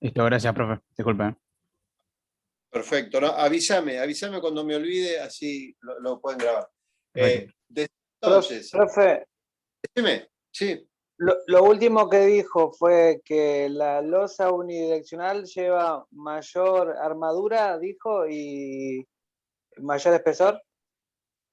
Listo, gracias, profe. Disculpe. Perfecto, ¿no? Avísame cuando me olvide, así lo pueden grabar. Perfecto. Entonces, Profe, dime, sí. lo último que dijo fue que la losa unidireccional lleva mayor armadura, dijo, y mayor espesor.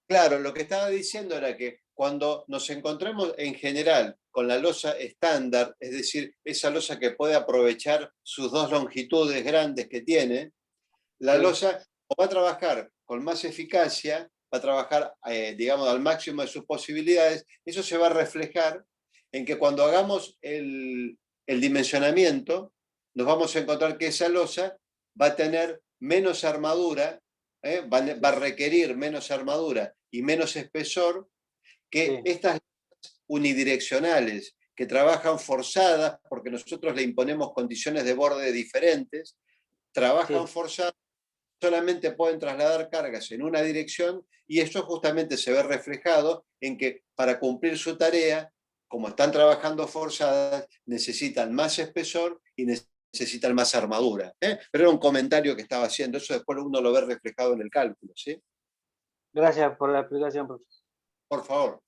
Claro, lo que estaba diciendo era que cuando nos encontremos en general con la losa estándar, es decir, esa losa que puede aprovechar sus dos longitudes grandes que tiene, la Sí. losa o va a trabajar con más eficacia, va a trabajar, digamos, al máximo de sus posibilidades. Eso se va a reflejar en que cuando hagamos el dimensionamiento, nos vamos a encontrar que esa losa va a tener menos armadura, va a requerir menos armadura y menos espesor que Sí. estas unidireccionales que trabajan forzadas, porque nosotros le imponemos condiciones de borde diferentes, trabajan Sí. forzadas, solamente pueden trasladar cargas en una dirección y eso justamente se ve reflejado en que para cumplir su tarea, como están trabajando forzadas, necesitan más espesor y necesitan más armadura. Pero era un comentario que estaba haciendo, eso después uno lo ve reflejado en el cálculo, ¿sí? Gracias por la explicación, profe. Por favor,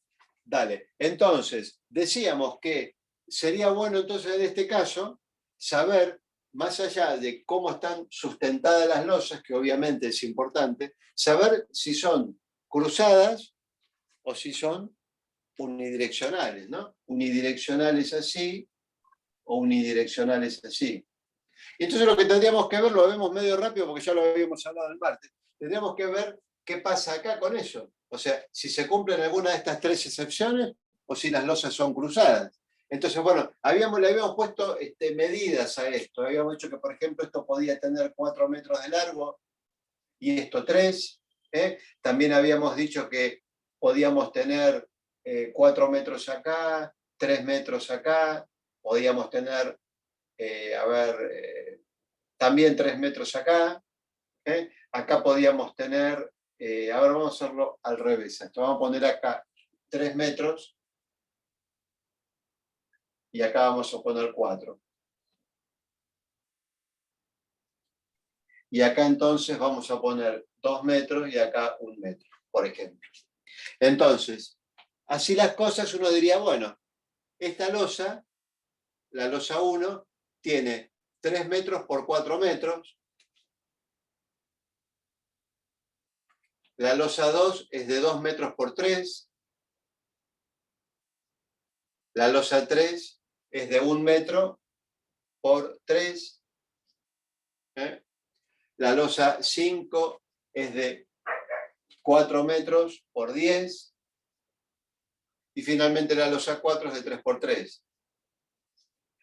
dale. Entonces, decíamos que sería bueno entonces en este caso saber, más allá de cómo están sustentadas las losas, que obviamente es importante, saber si son cruzadas o si son unidireccionales, ¿no? Unidireccionales así o unidireccionales así. Y entonces lo que tendríamos que ver, lo vemos medio rápido porque ya lo habíamos hablado el martes, tendríamos que ver qué pasa acá con eso. O sea, si se cumplen alguna de estas tres excepciones o si las losas son cruzadas. Entonces, bueno, le habíamos puesto medidas a esto. Habíamos dicho que, por ejemplo, esto podía tener 4 metros de largo y esto 3. También habíamos dicho que podíamos tener 4 metros acá, 3 metros acá, podíamos tener, también 3 metros acá. Acá podíamos tener, ahora vamos a hacerlo al revés. Esto vamos a poner acá 3 metros y acá vamos a poner 4. Y acá entonces vamos a poner 2 metros y acá 1 metro, por ejemplo. Entonces, así las cosas uno diría, bueno, esta losa, la losa 1, tiene 3 metros por 4 metros. La losa 2 es de 2 metros por 3. La losa 3 es de 1 metro por 3. La losa 5 es de 4 metros por 10. Y finalmente la losa 4 es de 3 por 3.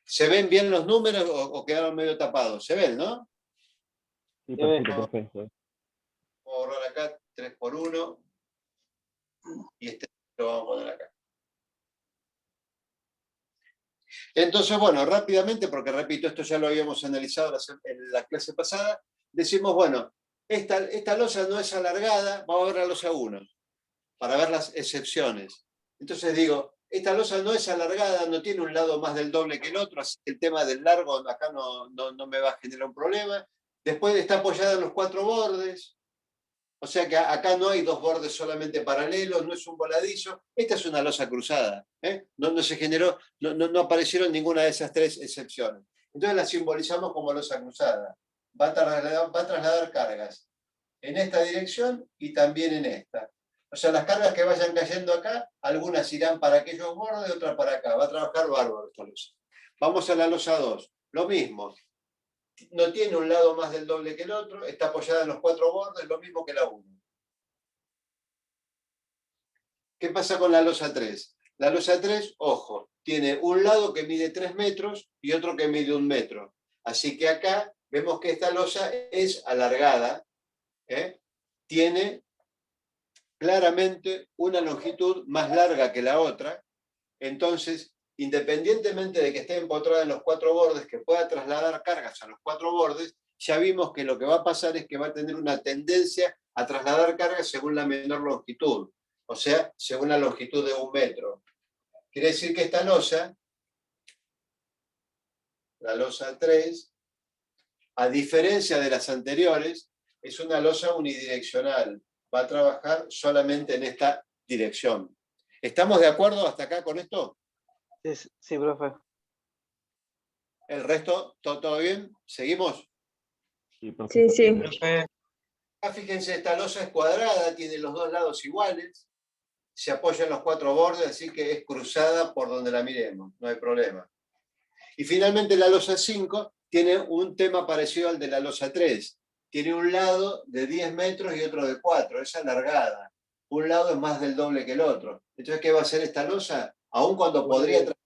¿Se ven bien los números o quedaron medio tapados? ¿Se ven, no? Sí, perfecto, perfecto. Vamos a borrar acá 3 por 1. Y este lo vamos a poner acá. Entonces, bueno, rápidamente, porque repito, esto ya lo habíamos analizado en la clase pasada, decimos, bueno, esta losa no es alargada, vamos a ver la losa 1, para ver las excepciones. Entonces digo, esta losa no es alargada, no tiene un lado más del doble que el otro, así que el tema del largo acá no me va a generar un problema. Después está apoyada en los 4 bordes, o sea que acá no hay 2 bordes solamente paralelos, no es un voladizo. Esta es una losa cruzada. No se generó, no aparecieron ninguna de esas 3 excepciones. Entonces la simbolizamos como losa cruzada. Va a trasladar cargas en esta dirección y también en esta. O sea, las cargas que vayan cayendo acá, algunas irán para aquellos bordes, otras para acá. Va a trabajar bárbaro esta losa. Vamos a la losa 2. Lo mismo. No tiene un lado más del doble que el otro, está apoyada en los 4 bordes, lo mismo que la 1. ¿Qué pasa con la losa 3? La losa 3, ojo, tiene un lado que mide 3 metros y otro que mide 1 metro. Así que acá vemos que esta losa es alargada, tiene claramente una longitud más larga que la otra. Entonces, independientemente de que esté empotrada en los 4 bordes, que pueda trasladar cargas a los 4 bordes, ya vimos que lo que va a pasar es que va a tener una tendencia a trasladar cargas según la menor longitud, o sea, según la longitud de 1 metro. Quiere decir que esta losa, la losa 3, a diferencia de las anteriores, es una losa unidireccional. Va a trabajar solamente en esta dirección. ¿Estamos de acuerdo hasta acá con esto? Sí, sí, profe. ¿El resto, todo bien? ¿Seguimos? Sí, profe. Sí, sí. Profe, Acá fíjense, esta losa es cuadrada, tiene los dos lados iguales, se apoya en los cuatro bordes, así que es cruzada por donde la miremos, no hay problema. Y finalmente la losa 5 tiene un tema parecido al de la losa 3. Tiene un lado de 10 metros y otro de 4, es alargada. Un lado es más del doble que el otro. Entonces, ¿qué va a hacer esta losa? Aun cuando podría trasladar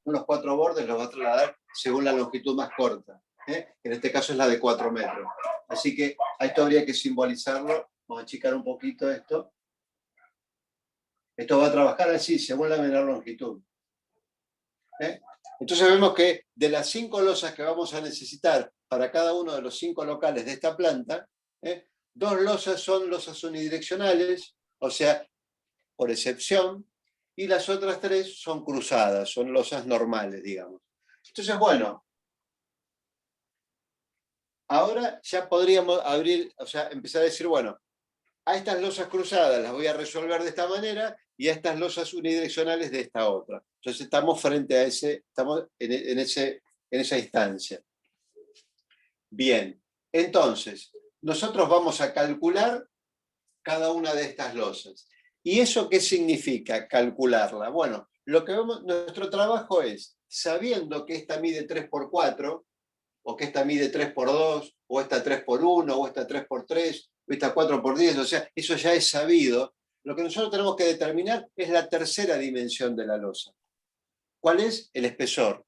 los cuatro bordes, los va a trasladar según la longitud más corta. En este caso es la de 4 metros. Así que a esto habría que simbolizarlo. Vamos a achicar un poquito esto. Esto va a trabajar así, según la menor longitud. Entonces vemos que de las 5 losas que vamos a necesitar para cada uno de los 5 locales de esta planta, 2 losas son losas unidireccionales, o sea, por excepción, y las otras 3 son cruzadas, son losas normales, digamos. Entonces, bueno, ahora ya podríamos abrir, o sea, empezar a decir, bueno, a estas losas cruzadas las voy a resolver de esta manera y a estas losas unidireccionales de esta otra. Entonces estamos frente a estamos en esa instancia. Bien, entonces, nosotros vamos a calcular cada una de estas losas. ¿Y eso qué significa, calcularla? Bueno, lo que nuestro trabajo es, sabiendo que esta mide 3×4, o que esta mide 3×2, o esta 3×1, o esta 3×3, o esta 4×10, o sea, eso ya es sabido. Lo que nosotros tenemos que determinar es la tercera dimensión de la losa. ¿Cuál es? El espesor.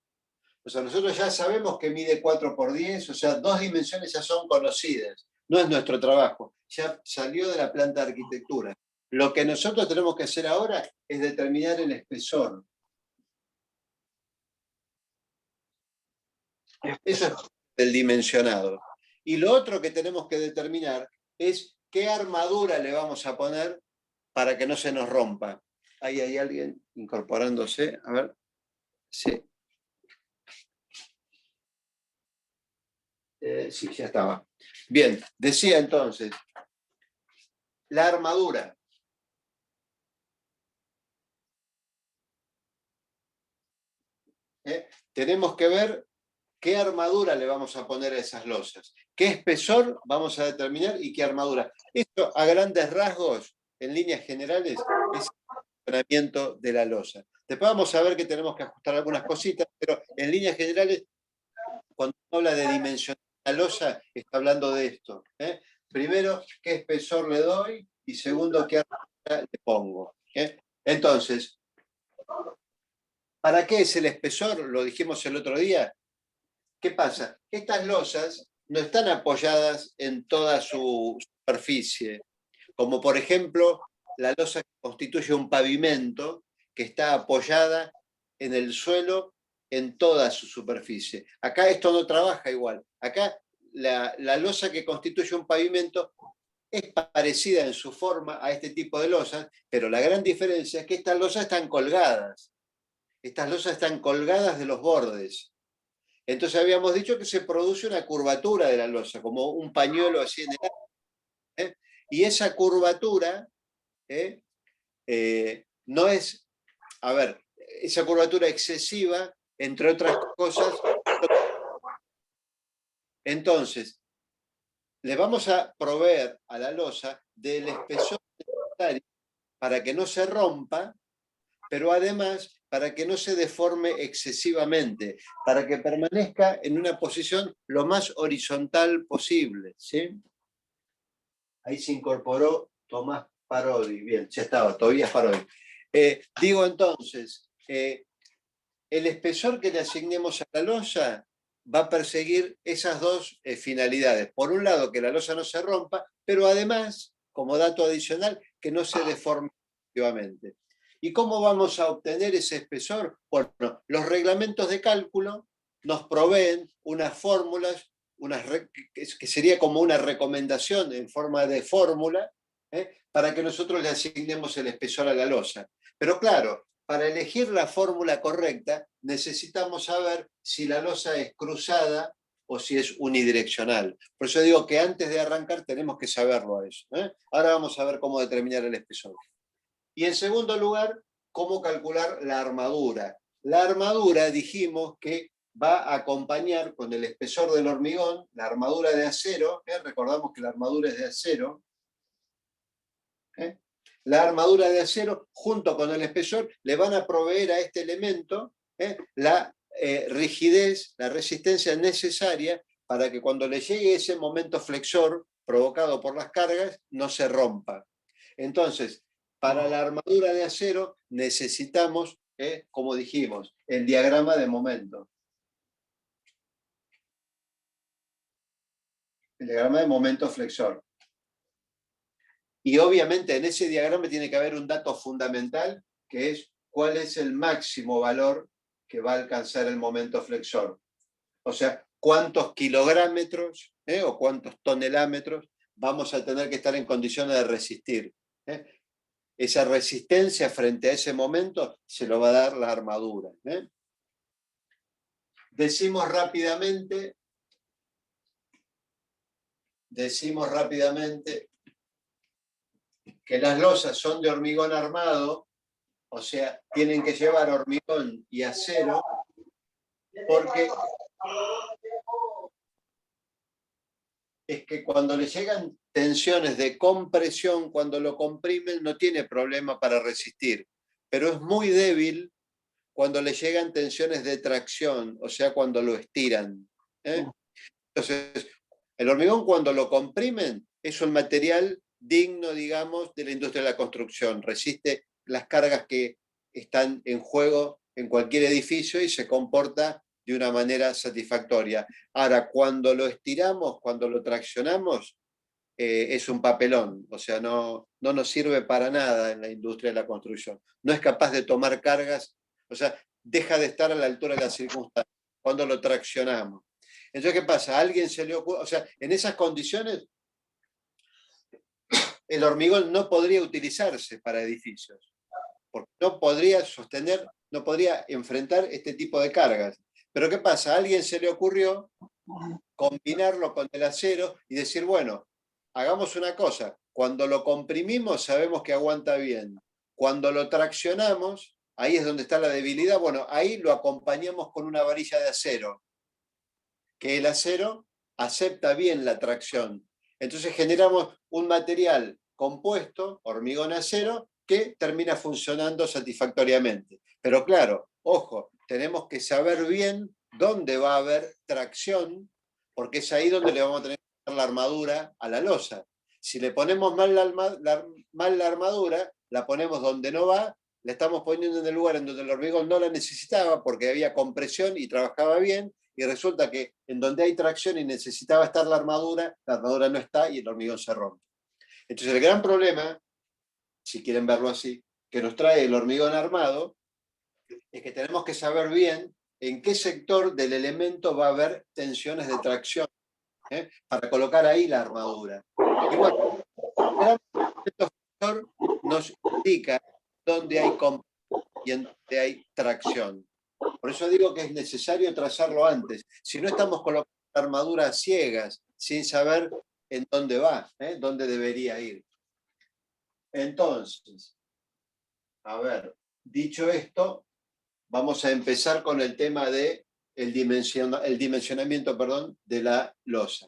O sea, nosotros ya sabemos que mide 4×10, o sea, 2 dimensiones ya son conocidas. No es nuestro trabajo, ya salió de la planta de arquitectura. Lo que nosotros tenemos que hacer ahora es determinar el espesor. Eso es el dimensionado. Y lo otro que tenemos que determinar es qué armadura le vamos a poner para que no se nos rompa. Ahí hay alguien incorporándose. A ver. Sí. Sí, ya estaba. Bien, decía entonces, la armadura. Tenemos que ver qué armadura le vamos a poner a esas losas, qué espesor vamos a determinar y qué armadura. Esto, a grandes rasgos, en líneas generales, es el funcionamiento de la losa. Después vamos a ver que tenemos que ajustar algunas cositas, pero en líneas generales, cuando habla de dimensionar la losa, está hablando de esto. Primero, qué espesor le doy, y segundo, qué armadura le pongo. Entonces, ¿para qué es el espesor? Lo dijimos el otro día. ¿Qué pasa? Estas losas no están apoyadas en toda su superficie, como por ejemplo la losa que constituye un pavimento que está apoyada en el suelo en toda su superficie. Acá esto no trabaja igual. Acá la losa que constituye un pavimento es parecida en su forma a este tipo de losas, pero la gran diferencia es que estas losas están colgadas. Estas losas están colgadas de los bordes. Entonces habíamos dicho que se produce una curvatura de la losa, como un pañuelo así en el aire. Y esa curvatura no es, a ver, esa curvatura excesiva, entre otras cosas. Entonces, le vamos a proveer a la losa del espesor necesario para que no se rompa, pero además para que no se deforme excesivamente, para que permanezca en una posición lo más horizontal posible. ¿Sí? Ahí se incorporó Tomás Parodi. Bien, ya estaba, Tobías Parodi. Digo entonces, el espesor que le asignemos a la losa va a perseguir esas dos finalidades. Por un lado, que la losa no se rompa, pero además, como dato adicional, que no se deforme excesivamente. ¿Y cómo vamos a obtener ese espesor? Bueno, los reglamentos de cálculo nos proveen unas fórmulas, que sería como una recomendación en forma de fórmula, para que nosotros le asignemos el espesor a la losa. Pero claro, para elegir la fórmula correcta necesitamos saber si la losa es cruzada o si es unidireccional. Por eso digo que antes de arrancar tenemos que saberlo a eso. Ahora vamos a ver cómo determinar el espesor. Y en segundo lugar, cómo calcular la armadura. La armadura dijimos que va a acompañar con el espesor del hormigón, la armadura de acero, recordamos que la armadura es de acero, la armadura de acero junto con el espesor le van a proveer a este elemento la rigidez, la resistencia necesaria para que cuando le llegue ese momento flexor provocado por las cargas no se rompa. Entonces, para la armadura de acero necesitamos, como dijimos, el diagrama de momento. El diagrama de momento flexor. Y obviamente en ese diagrama tiene que haber un dato fundamental, que es cuál es el máximo valor que va a alcanzar el momento flexor. O sea, cuántos kilográmetros o cuántos tonelámetros vamos a tener que estar en condiciones de resistir. Esa resistencia frente a ese momento se lo va a dar la armadura. Decimos rápidamente que las losas son de hormigón armado, o sea, tienen que llevar hormigón y acero, porque es que cuando le llegan tensiones de compresión, cuando lo comprimen no tiene problema para resistir, pero es muy débil cuando le llegan tensiones de tracción, o sea, cuando lo estiran. Entonces, el hormigón cuando lo comprimen es un material digno, digamos, de la industria de la construcción. Resiste las cargas que están en juego en cualquier edificio y se comporta de una manera satisfactoria. Ahora, cuando lo estiramos, cuando lo traccionamos, es un papelón. O sea, no nos sirve para nada en la industria de la construcción. No es capaz de tomar cargas, o sea, deja de estar a la altura de las circunstancias cuando lo traccionamos. Entonces, ¿qué pasa? ¿A alguien se le ocurre? O sea, en esas condiciones, el hormigón no podría utilizarse para edificios, porque no podría sostener, no podría enfrentar este tipo de cargas. Pero ¿qué pasa? A alguien se le ocurrió combinarlo con el acero y decir, bueno, hagamos una cosa, cuando lo comprimimos sabemos que aguanta bien, cuando lo traccionamos, ahí es donde está la debilidad, bueno, ahí lo acompañamos con una varilla de acero, que el acero acepta bien la tracción. Entonces generamos un material compuesto, hormigón-acero, que termina funcionando satisfactoriamente. Pero claro, ojo, tenemos que saber bien dónde va a haber tracción, porque es ahí donde le vamos a tener que poner la armadura a la losa. Si le ponemos mal la armadura, la ponemos donde no va, la estamos poniendo en el lugar en donde el hormigón no la necesitaba porque había compresión y trabajaba bien, y resulta que en donde hay tracción y necesitaba estar la armadura no está y el hormigón se rompe. Entonces el gran problema, si quieren verlo así, que nos trae el hormigón armado, es que tenemos que saber bien en qué sector del elemento va a haber tensiones de tracción, para colocar ahí la armadura. Y bueno, el sector nos indica dónde hay compresión y en dónde hay tracción. Por eso digo que es necesario trazarlo antes. Si no estamos colocando armaduras ciegas, sin saber en dónde va, dónde debería ir. Entonces, a ver, dicho esto, vamos a empezar con el tema de el dimensionamiento, perdón, de la losa.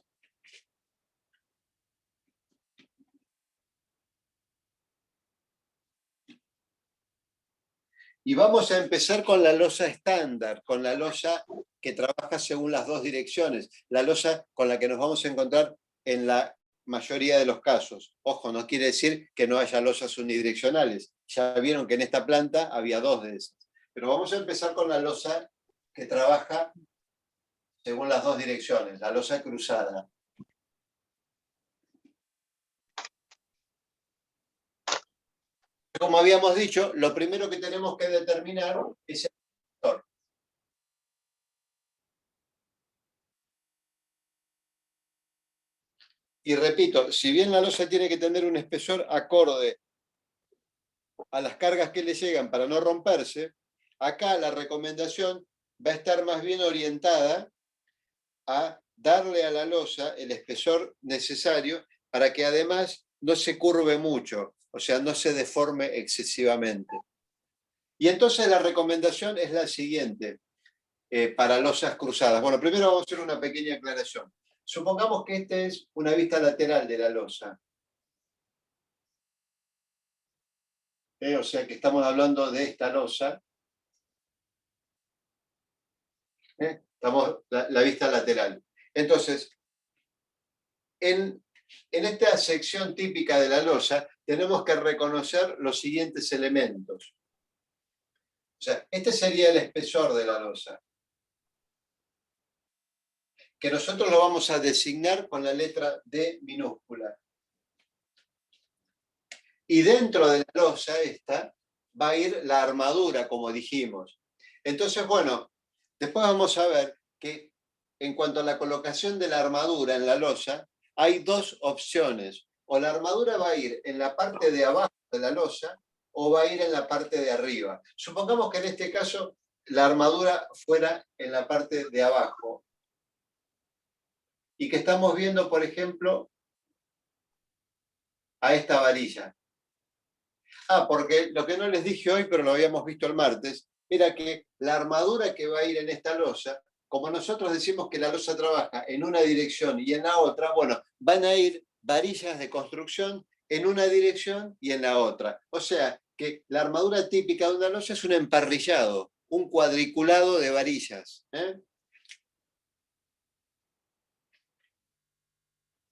Y vamos a empezar con la losa estándar, con la losa que trabaja según las dos direcciones, la losa con la que nos vamos a encontrar en la mayoría de los casos. Ojo, no quiere decir que no haya losas unidireccionales. Ya vieron que en esta planta había dos de esas. Pero vamos a empezar con la losa que trabaja según las dos direcciones, la losa cruzada. Como habíamos dicho, lo primero que tenemos que determinar es el espesor. Y repito, si bien la losa tiene que tener un espesor acorde a las cargas que le llegan para no romperse, acá la recomendación va a estar más bien orientada a darle a la losa el espesor necesario para que además no se curve mucho, o sea, no se deforme excesivamente. Y entonces la recomendación es la siguiente para losas cruzadas. Bueno, primero vamos a hacer una pequeña aclaración. Supongamos que esta es una vista lateral de la losa. O sea que estamos hablando de esta losa. Estamos la vista lateral. Entonces, en esta sección típica de la losa tenemos que reconocer los siguientes elementos. O sea, este sería el espesor de la losa, que nosotros lo vamos a designar con la letra D minúscula. Y dentro de la losa esta va a ir la armadura, como dijimos. Entonces, bueno, después vamos a ver que en cuanto a la colocación de la armadura en la losa, hay dos opciones. O la armadura va a ir en la parte de abajo de la losa o va a ir en la parte de arriba. Supongamos que en este caso la armadura fuera en la parte de abajo y que estamos viendo, por ejemplo, a esta varilla. Porque lo que no les dije hoy, pero lo habíamos visto el martes, era que la armadura que va a ir en esta losa, como nosotros decimos que la losa trabaja en una dirección y en la otra, bueno, van a ir varillas de construcción en una dirección y en la otra. O sea, que la armadura típica de una losa es un emparrillado, un cuadriculado de varillas.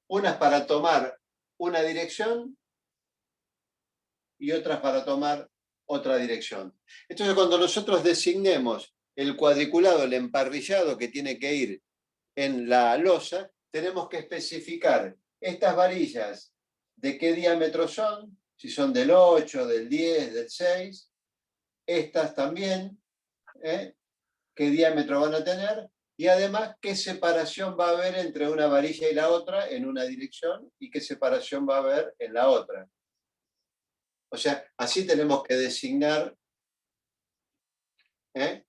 Unas para tomar una dirección y otras para tomar otra dirección. Entonces, cuando nosotros designemos el cuadriculado, el emparrillado que tiene que ir en la losa, tenemos que especificar estas varillas de qué diámetro son, si son del 8, del 10, del 6, estas también, qué diámetro van a tener, y además qué separación va a haber entre una varilla y la otra en una dirección y qué separación va a haber en la otra. O sea, así tenemos que designar la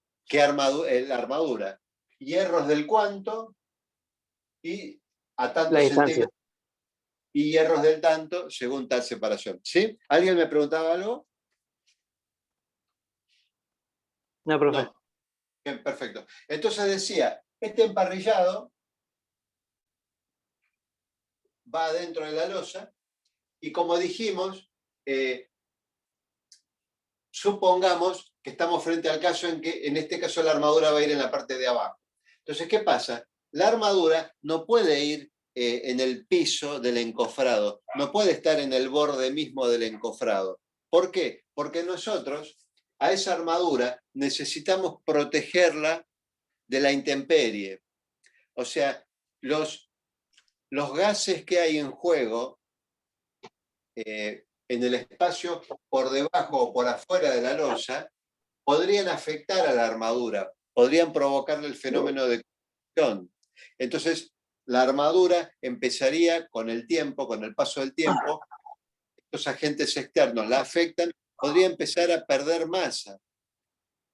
armadura. Hierros del cuánto y a tantos centímetros. Y hierros del tanto según tal separación. ¿Sí? ¿Alguien me preguntaba algo? No, profe. No. Bien, perfecto. Entonces decía, este emparrillado va dentro de la losa y como dijimos, supongamos que estamos frente al caso en que en este caso la armadura va a ir en la parte de abajo. Entonces, ¿qué pasa? La armadura no puede ir en el piso del encofrado, no puede estar en el borde mismo del encofrado. ¿Por qué? Porque nosotros a esa armadura necesitamos protegerla de la intemperie. O sea, los gases que hay en juego en el espacio por debajo o por afuera de la losa podrían afectar a la armadura, podrían provocarle el fenómeno de conducción. Entonces, la armadura empezaría con el tiempo, con el paso del tiempo, estos agentes externos la afectan, podría empezar a perder masa.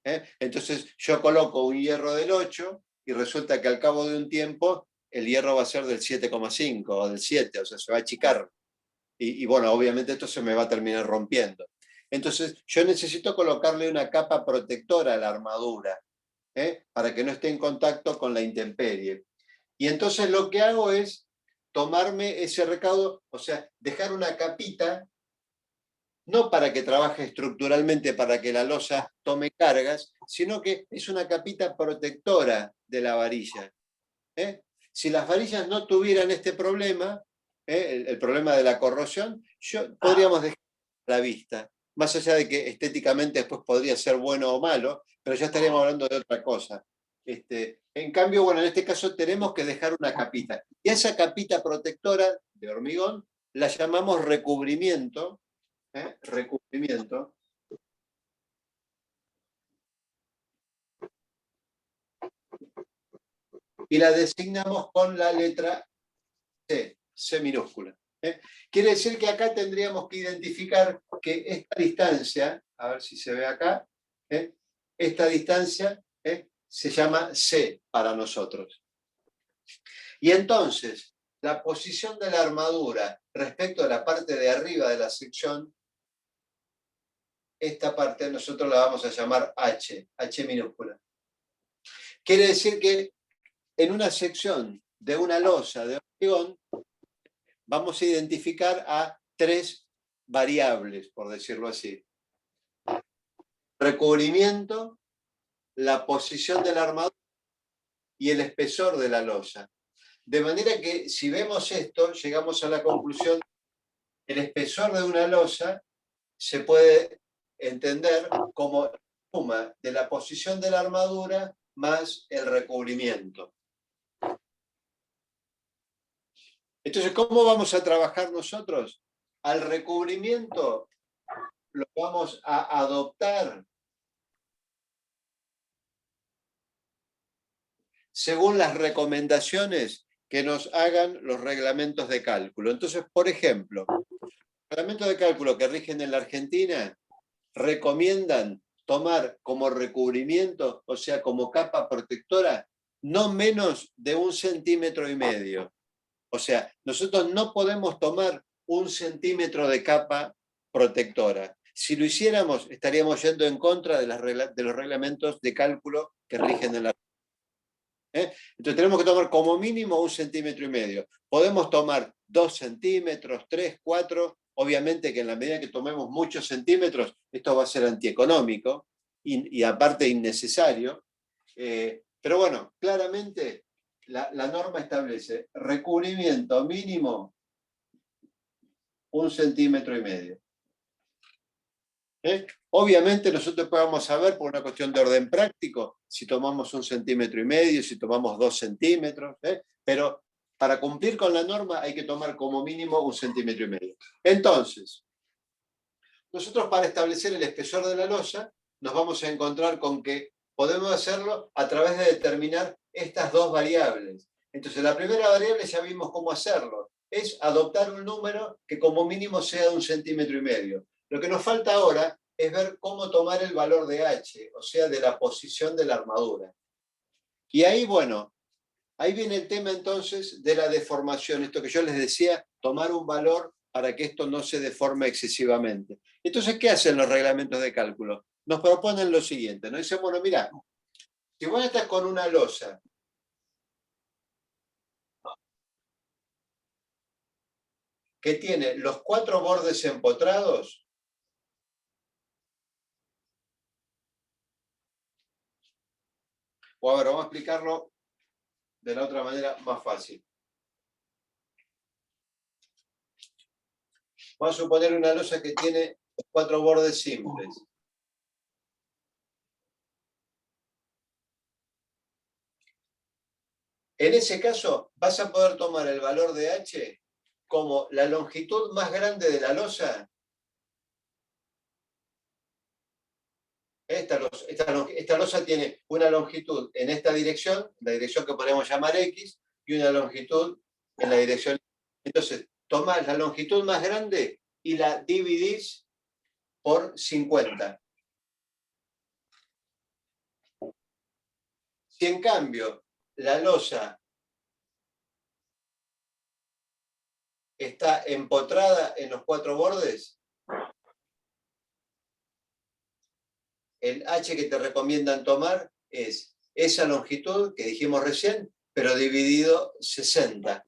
Entonces, yo coloco un hierro del 8 y resulta que al cabo de un tiempo el hierro va a ser del 7,5 o del 7, o sea, se va a achicar. Y bueno, obviamente esto se me va a terminar rompiendo. Entonces, yo necesito colocarle una capa protectora a la armadura, para que no esté en contacto con la intemperie. Y entonces lo que hago es tomarme ese recaudo, o sea, dejar una capita, no para que trabaje estructuralmente, para que la losa tome cargas, sino que es una capita protectora de la varilla. Si las varillas no tuvieran este problema, el problema de la corrosión, podríamos dejar a la vista, más allá de que estéticamente después podría ser bueno o malo, pero ya estaríamos hablando de otra cosa. En cambio, bueno, en este caso tenemos que dejar una capita. Y esa capita protectora de hormigón la llamamos recubrimiento, recubrimiento. Y la designamos con la letra C, C minúscula. Quiere decir que acá tendríamos que identificar que esta distancia, a ver si se ve acá, esta distancia se llama C para nosotros. Y entonces, la posición de la armadura respecto a la parte de arriba de la sección, esta parte nosotros la vamos a llamar H, H minúscula. Quiere decir que en una sección de una losa de hormigón vamos a identificar a 3 variables, por decirlo así. Recubrimiento, la posición de la armadura y el espesor de la losa. De manera que si vemos esto, llegamos a la conclusión que el espesor de una losa se puede entender como la suma de la posición de la armadura más el recubrimiento. Entonces, ¿cómo vamos a trabajar nosotros? Al recubrimiento lo vamos a adoptar según las recomendaciones que nos hagan los reglamentos de cálculo. Entonces, por ejemplo, los reglamentos de cálculo que rigen en la Argentina recomiendan tomar como recubrimiento, o sea, como capa protectora, no menos de 1,5 centímetros. O sea, nosotros no podemos tomar 1 centímetro de capa protectora. Si lo hiciéramos, estaríamos yendo en contra de los reglamentos de cálculo que rigen en la Entonces tenemos que tomar como mínimo 1,5 centímetros. Podemos tomar 2 centímetros, 3, 4. Obviamente que en la medida que tomemos muchos centímetros, esto va a ser antieconómico y aparte innecesario. Pero bueno, claramente la norma establece recubrimiento mínimo 1,5 centímetros. Obviamente nosotros podemos saber por una cuestión de orden práctico si tomamos 1,5 centímetros, si tomamos 2 centímetros, pero para cumplir con la norma hay que tomar como mínimo 1,5 centímetros. Entonces, nosotros para establecer el espesor de la losa nos vamos a encontrar con que podemos hacerlo a través de determinar estas 2 variables. Entonces la primera variable ya vimos cómo hacerlo, es adoptar un número que como mínimo sea de 1,5 centímetros. Lo que nos falta ahora es ver cómo tomar el valor de H, o sea, de la posición de la armadura. Y ahí, bueno, ahí viene el tema entonces de la deformación, esto que yo les decía, tomar un valor para que esto no se deforme excesivamente. Entonces, ¿qué hacen los reglamentos de cálculo? Nos proponen lo siguiente, nos dicen, bueno, mira, si vos estás con una losa que tiene los 4 bordes empotrados, o a ver, vamos a explicarlo de la otra manera más fácil. Vamos a suponer una losa que tiene 4 bordes simples. En ese caso, vas a poder tomar el valor de H como la longitud más grande de la losa. Esta losa tiene una longitud en esta dirección, la dirección que podemos llamar X, y una longitud en la dirección. Entonces, tomás la longitud más grande y la dividís por 50. Si en cambio la losa está empotrada en los 4 bordes, el H que te recomiendan tomar es esa longitud que dijimos recién, pero dividido 60.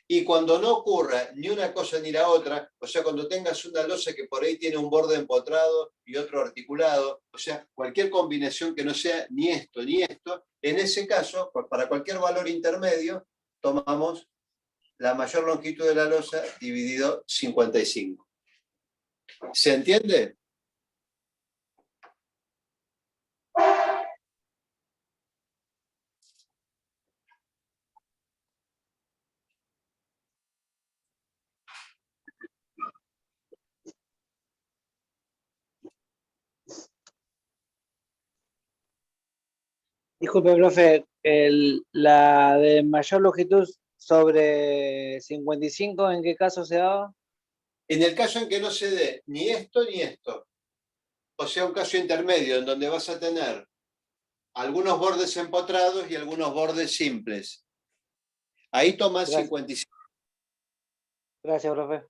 Y cuando no ocurra ni una cosa ni la otra, o sea, cuando tengas una losa que por ahí tiene un borde empotrado y otro articulado, o sea, cualquier combinación que no sea ni esto ni esto, en ese caso, para cualquier valor intermedio, tomamos la mayor longitud de la losa dividido 55. ¿Se entiende? Disculpe, profe, la de mayor longitud sobre 55, ¿en qué caso se daba? En el caso en que no se dé ni esto ni esto, o sea, un caso intermedio en donde vas a tener algunos bordes empotrados y algunos bordes simples. Ahí tomás Gracias. 55. Gracias, profe.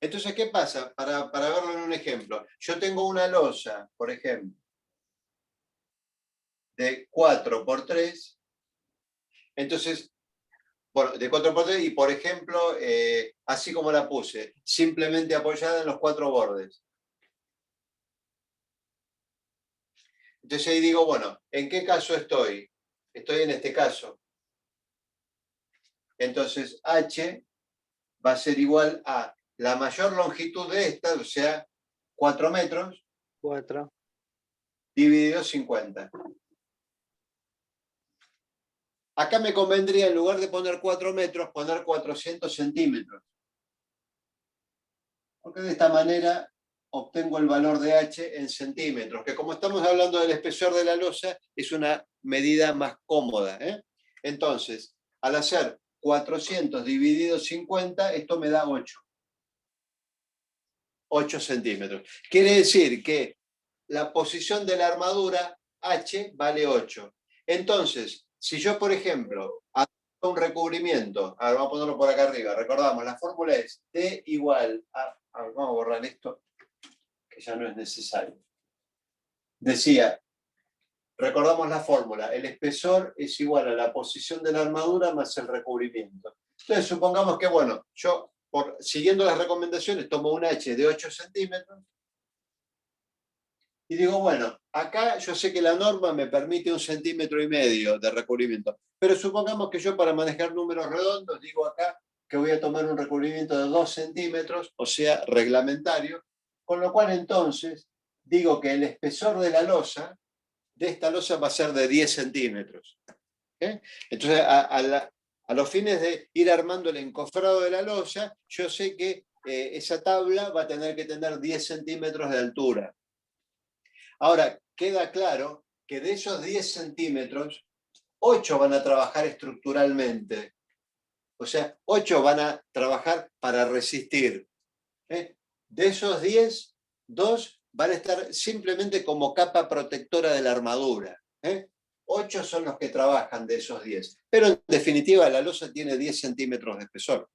Entonces, ¿qué pasa? Para verlo en un ejemplo. Yo tengo una losa, por ejemplo, de 4×3. Entonces, bueno, de 4×3 y, por ejemplo, así como la puse, simplemente apoyada en los 4 bordes. Entonces ahí digo, bueno, ¿en qué caso estoy? Estoy en este caso. Entonces, H va a ser igual a la mayor longitud de esta, o sea, 4 metros, 4. dividido 50. Acá me convendría, en lugar de poner 4 metros, poner 400 centímetros. Porque de esta manera obtengo el valor de H en centímetros, que como estamos hablando del espesor de la losa, es una medida más cómoda. Entonces, al hacer 400 dividido 50, esto me da 8. 8 centímetros. Quiere decir que la posición de la armadura H vale 8. Entonces, si yo, por ejemplo, hago un recubrimiento, ahora vamos a ponerlo por acá arriba, recordamos, la fórmula es T igual a vamos a borrar esto, que ya no es necesario. Decía, recordamos la fórmula, el espesor es igual a la posición de la armadura más el recubrimiento. Entonces, supongamos que, bueno, yo, siguiendo las recomendaciones, tomo un H de 8 centímetros, y digo, bueno, acá yo sé que la norma me permite 1,5 centímetros de recubrimiento, pero supongamos que yo para manejar números redondos digo acá que voy a tomar un recubrimiento de 2 centímetros, o sea, reglamentario, con lo cual entonces digo que el espesor de la losa, de esta losa va a ser de 10 centímetros. Entonces, a los fines de ir armando el encofrado de la losa, yo sé que esa tabla va a tener que tener 10 centímetros de altura. Ahora, queda claro que de esos 10 centímetros, 8 van a trabajar estructuralmente. O sea, 8 van a trabajar para resistir. De esos 10, 2 van a estar simplemente como capa protectora de la armadura. 8 son los que trabajan de esos 10. Pero en definitiva, la losa tiene 10 centímetros de espesor.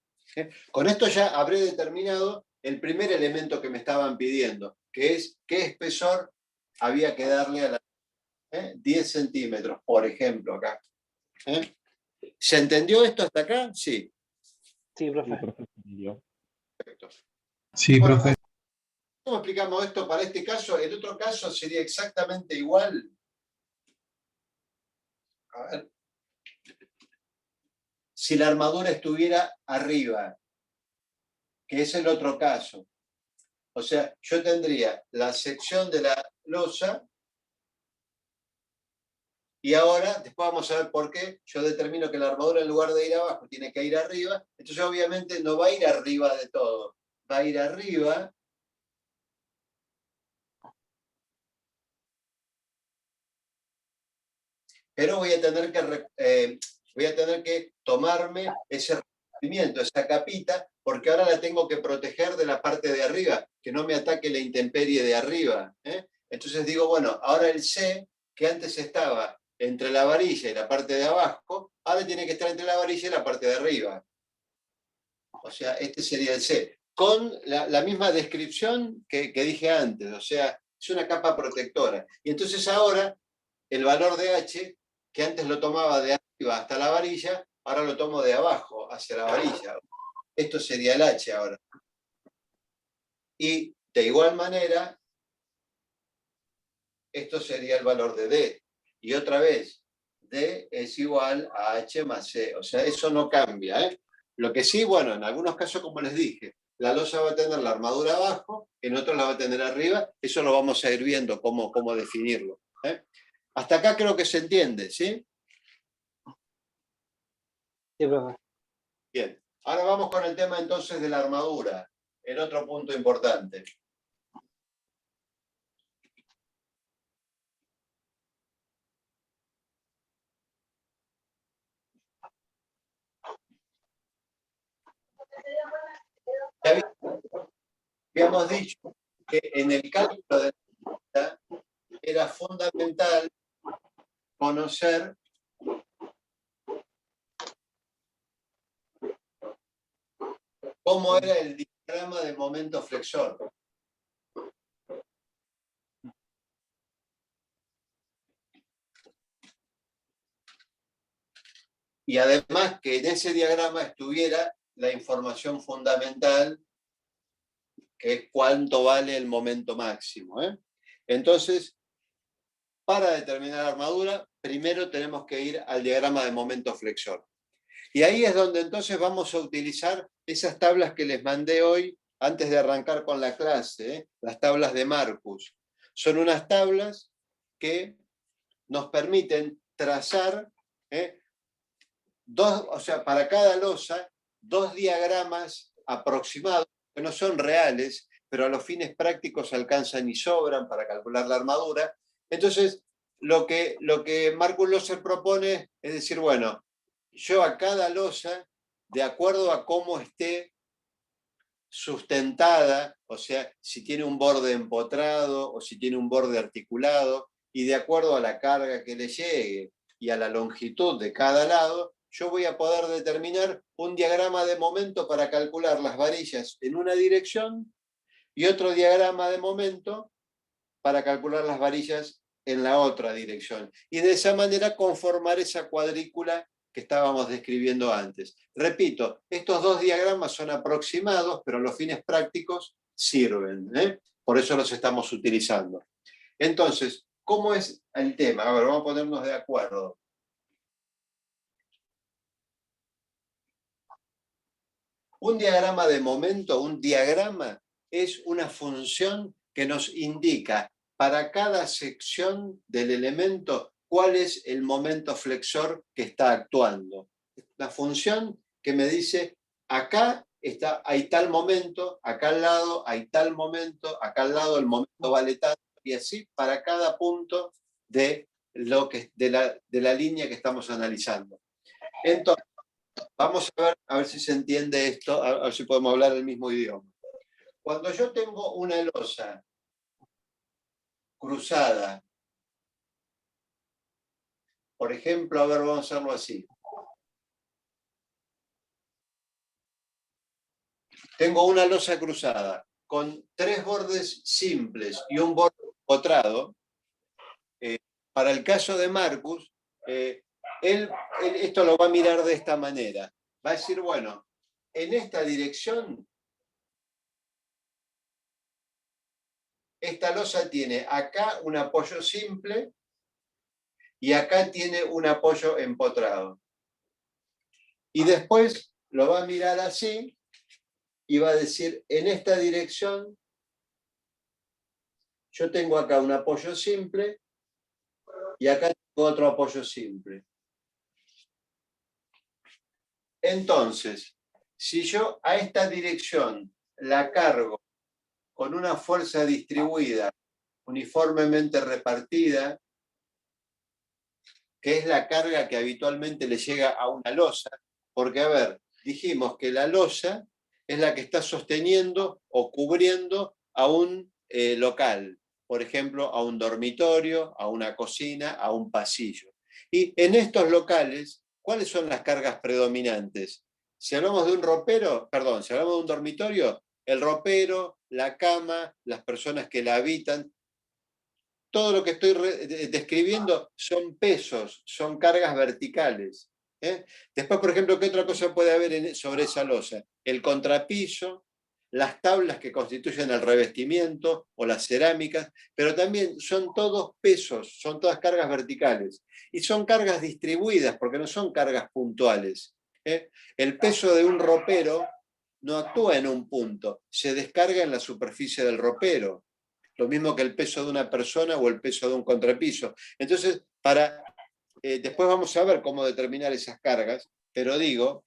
Con esto ya habré determinado el primer elemento que me estaban pidiendo, que es qué espesor había que darle a la 10 centímetros, por ejemplo, acá. ¿Se entendió esto hasta acá? Sí. Sí, Sí, profe. profe, entendió. Perfecto. Sí, Bueno, profe. ¿cómo explicamos esto para este caso? El otro caso sería exactamente igual. A ver. Si la armadura estuviera arriba, que es el otro caso. O sea, yo tendría la sección de la losa. Y ahora, después vamos a ver por qué, yo determino que la armadura en lugar de ir abajo tiene que ir arriba, entonces obviamente no va a ir arriba de todo, va a ir arriba pero voy a tener que tomarme ese recubrimiento, esa capita, porque ahora la tengo que proteger de la parte de arriba, que no me ataque la intemperie de arriba. Entonces digo, bueno, ahora el C, que antes estaba entre la varilla y la parte de abajo, ahora tiene que estar entre la varilla y la parte de arriba. O sea, este sería el C. Con la misma descripción que dije antes, o sea, es una capa protectora. Y entonces ahora el valor de H, que antes lo tomaba de arriba hasta la varilla, ahora lo tomo de abajo hacia la varilla. Esto sería el H ahora. Y de igual manera, esto sería el valor de D. Y otra vez, D es igual a H más C. O sea, eso no cambia. Lo que sí, bueno, en algunos casos, como les dije, la losa va a tener la armadura abajo, en otros la va a tener arriba. Eso lo vamos a ir viendo cómo definirlo. Hasta acá creo que se entiende, ¿sí? Sí, profe. Bien. Ahora vamos con el tema entonces de la armadura, el otro punto importante. Ya habíamos dicho que en el cálculo de la era fundamental conocer cómo era el diagrama de momento flexor. Y además que en ese diagrama estuviera la información fundamental, que es cuánto vale el momento máximo. Entonces, para determinar la armadura, primero tenemos que ir al diagrama de momento flexor. Y ahí es donde entonces vamos a utilizar esas tablas que les mandé hoy antes de arrancar con la clase, las tablas de Marcus. Son unas tablas que nos permiten trazar o sea, para cada losa, 2 diagramas aproximados, que no son reales, pero a los fines prácticos alcanzan y sobran para calcular la armadura. Entonces, lo que Marcus Loser propone es decir, bueno, yo a cada losa, de acuerdo a cómo esté sustentada, o sea, si tiene un borde empotrado o si tiene un borde articulado, y de acuerdo a la carga que le llegue y a la longitud de cada lado, yo voy a poder determinar un diagrama de momento para calcular las varillas en una dirección y otro diagrama de momento para calcular las varillas en la otra dirección. Y de esa manera conformar esa cuadrícula que estábamos describiendo antes. Repito, estos 2 diagramas son aproximados, pero los fines prácticos sirven. Por eso los estamos utilizando. Entonces, ¿cómo es el tema? A ver, vamos a ponernos de acuerdo. Un diagrama de momento, un diagrama, es una función que nos indica para cada sección del elemento cuál es el momento flexor que está actuando. La función que me dice, acá hay tal momento, acá al lado hay tal momento, acá al lado el momento vale tanto, y así para cada punto de la línea que estamos analizando. Entonces, vamos a ver si se entiende esto, a ver si podemos hablar el mismo idioma. Cuando yo tengo una losa cruzada, por ejemplo, a ver, vamos a hacerlo así. Tengo una losa cruzada con 3 bordes simples y un borde empotrado. Para el caso de Marcus, él esto lo va a mirar de esta manera. Va a decir, bueno, en esta dirección, esta losa tiene acá un apoyo simple y acá tiene un apoyo empotrado. Y después lo va a mirar así y va a decir, en esta dirección, yo tengo acá un apoyo simple y acá tengo otro apoyo simple. Entonces, si yo a esta dirección la cargo con una fuerza distribuida, uniformemente repartida, que es la carga que habitualmente le llega a una losa, porque, a ver, dijimos que la losa es la que está sosteniendo o cubriendo a un local, por ejemplo, a un dormitorio, a una cocina, a un pasillo. Y en estos locales, ¿cuáles son las cargas predominantes? Si hablamos de un ropero, perdón, si hablamos de un dormitorio, el ropero, la cama, las personas que la habitan, todo lo que estoy describiendo son pesos, son cargas verticales. Después, por ejemplo, ¿qué otra cosa puede haber sobre esa losa? El contrapiso, las tablas que constituyen el revestimiento o las cerámicas, pero también son todos pesos, son todas cargas verticales. Y son cargas distribuidas, porque no son cargas puntuales. El peso de un ropero no actúa en un punto, se descarga en la superficie del ropero. Lo mismo que el peso de una persona o el peso de un contrapiso. Entonces, después vamos a ver cómo determinar esas cargas, pero digo,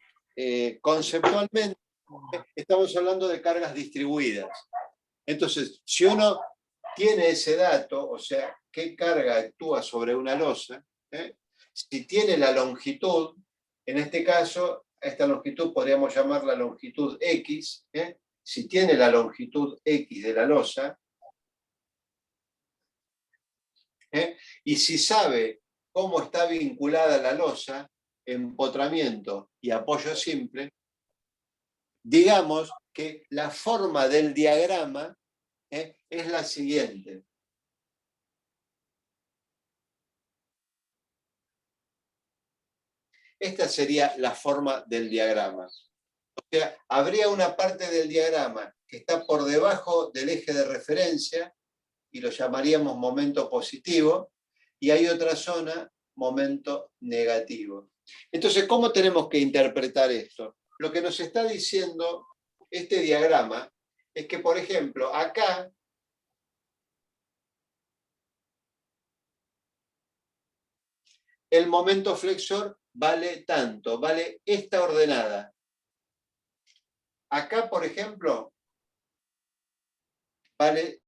conceptualmente estamos hablando de cargas distribuidas. Entonces, si uno tiene ese dato, o sea, qué carga actúa sobre una losa, si tiene la longitud, en este caso, a esta longitud podríamos llamarla longitud X, si tiene la longitud X de la losa, y si sabe cómo está vinculada la losa, empotramiento y apoyo simple, digamos que la forma del diagrama es la siguiente. Esta sería la forma del diagrama. O sea, habría una parte del diagrama que está por debajo del eje de referencia y lo llamaríamos momento positivo, y hay otra zona, momento negativo. Entonces, ¿cómo tenemos que interpretar esto? Lo que nos está diciendo este diagrama es que, por ejemplo, acá el momento flexor vale tanto, vale esta ordenada. Acá, por ejemplo, vale